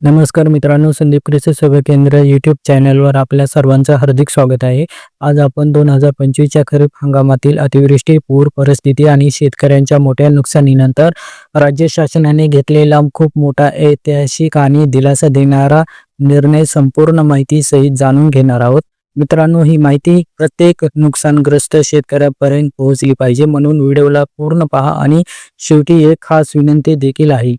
नमस्कार मित्रांनो, संदीप कृषी सेवा केंद्र यूट्यूब चॅनलवर आपल्या सर्वांचं हार्दिक स्वागत आहे. आज आपण 2025च्या खरीप हंगामातील अतिवृष्टी, पूर परिस्थिती आणि शेतकऱ्यांच्या मोठ्या नुकसानीनंतर राज्य शासनाने घेतलेला खूप मोठा ऐतिहासिक आणि दिलासा देणारा निर्णय संपूर्ण माहिती सहित जाणून घेणार आहोत. मित्रांनो, ही माहिती प्रत्येक नुकसानग्रस्त शेतकऱ्यापर्यंत पोहोचली पाहिजे, म्हणून व्हिडिओला पूर्ण पहा. आणि शेवटी एक खास विनंती देखील आहे.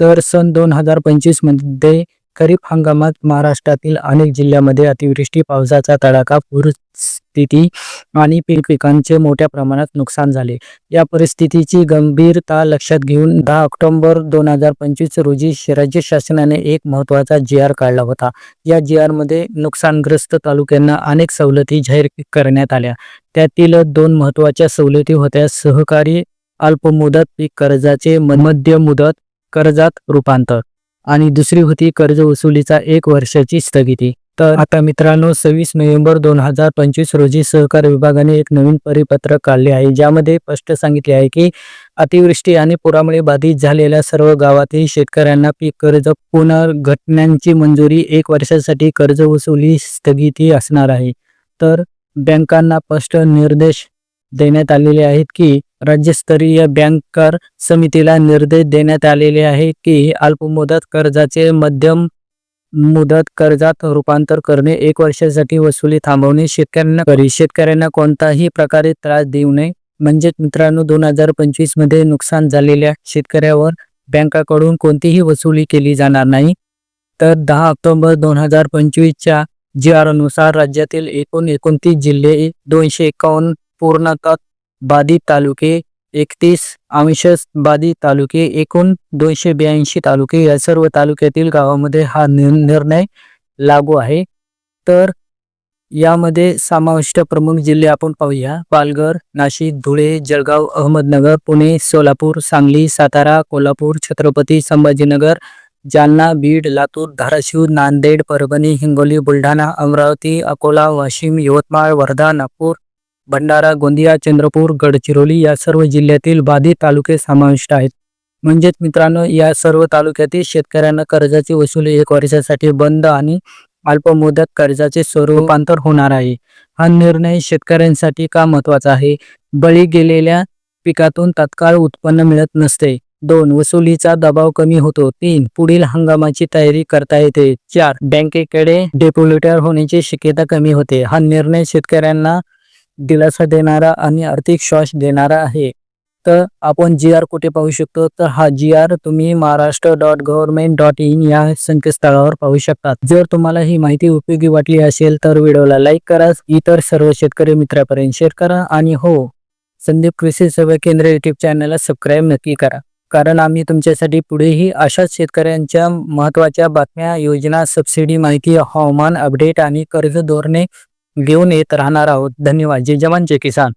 तर सन 2025 मध्ये खरीप हंगामात महाराष्ट्रातील अनेक जिल्ह्यांमध्ये अतिवृष्टी, पावसाचा तडाखा, पूरस्थिती आणि पिकांचे मोठ्या प्रमाणात नुकसान झाले. या परिस्थितीची गंभीरता लक्षात घेऊन 10 ऑक्टोबर 2025 रोजी राज्य शासनाने एक महत्त्वाचा जी.आर. काढला होता. या जी.आर.मध्ये नुकसानग्रस्त तालुक्यांना अनेक सवलती जाहीर करण्यात आल्या. त्यातील 2 महत्त्वाच्या सवलती होत्या: सहकारी अल्पमुदत पीक कर्जाचे मध्य मुदत कर्जात रूपांतर, आणि दुसरी होती कर्ज वसुलीचा 1 वर्षाची स्थगिती. तर आता मित्रांनो, 26 नोव्हेंबर 2025 रोजी सहकार विभागाने एक नवीन परिपत्रक काढले आहे, ज्यामध्ये स्पष्ट सांगितले आहे की अतिवृष्टी आणि पुरामुळे बाधित झालेल्या सर्व गावातील शेतकऱ्यांना पीक कर्ज पुनर्गठनाची मंजुरी, 1 वर्षासाठी कर्ज वसुली स्थगिती असणार आहे. तर बँकांना स्पष्ट निर्देश देण्यात आलेले आहेत की राज्यस्तरीय बँकर समितीला निर्देश देण्यात आलेले आहे की अल्पमुदत कर्जाचे मध्यम मुदत कर्जात रूपांतर करणे, 1 वर्षासाठी वसुली थांबवणे, शेतकऱ्यांना कोणताही प्रकारे त्रास देऊ नये. म्हणजे मित्रांनो, 2025 मध्ये नुकसान झालेल्या शेतकऱ्यावर बँकाकडून कोणतीही वसुली केली जाणार नाही. तर 10 ऑक्टोबर 2025च्या जी.आर. नुसार राज्यातील एकूण 29 जिल्हे, 251 पूर्णतः बाधित तालुके, 31 अंशतः बाधित तालुके, एकूण 282 तालुके, या सर्व तालुक्यातील गावामध्ये हा निर्णय लागू आहे. तर यामध्ये समाविष्ट प्रमुख जिल्हे आपण पाहूया: पालघर, नाशिक, धुळे, जळगाव, अहमदनगर, पुणे, सोलापूर, सांगली, सातारा, कोल्हापूर, छत्रपती संभाजीनगर, जालना, बीड, लातूर, धाराशिव, नांदेड, परभणी, हिंगोली, बुलढाणा, अमरावती, अकोला, वाशिम, यवतमाळ, वर्धा, नागपूर, भंडारा, गोंदिया, चंद्रपूर, गडचिरोली, या सर्व जिल्ह्यातील बाधित तालुके समाविष्ट आहेत. म्हणजेच मित्रांनो, या सर्व तालुक्यातील शेतकऱ्यांना कर्जाची वसुली 1 वर्षासाठी बंद आणि अल्पमुदत कर्जाचे रूपांतर होणार आहे. हा निर्णय शेतकऱ्यांसाठी का महत्त्वाचा आहे? बळी गेलेल्या पिकातून तात्काळ उत्पन्न मिळत नसते. 2. वसुलीचा दबाव कमी होतो. 3. पुढील हंगामाची तयारी करता येते. 4. बँकेकडे डिपॉझिटर होण्याची शक्यता कमी होते. हा निर्णय शेतकऱ्यांना दिलासा देणारा आणि आर्थिक श्वास देणारा आहे. तर आपण जी.आर. कुठे पाहू शकतो? तर हा जी.आर. तुम्ही maharashtra.government.in या संकेतस्थळावर पाहू शकतात. जर तुम्हाला ही माहिती उपयोगी वाटली असेल तर व्हिडिओला लाईक करा, इतर सर्व शेतकरी मित्रांपर्यंत शेअर करा, आणि हो, संदीप कृषी सेवा केंद्र यूट्यूब चॅनलला सबस्क्राईब नक्की करा, कारण आम्ही तुमच्यासाठी पुढेही अशाच शेतकऱ्यांच्या महत्त्वाच्या बातम्या, योजना, सबसिडी माहिती, हवामान अपडेट आणि कर्ज धोरणे घेऊन येत राहणार आहोत. धन्यवाद. जय जवान जय किसान.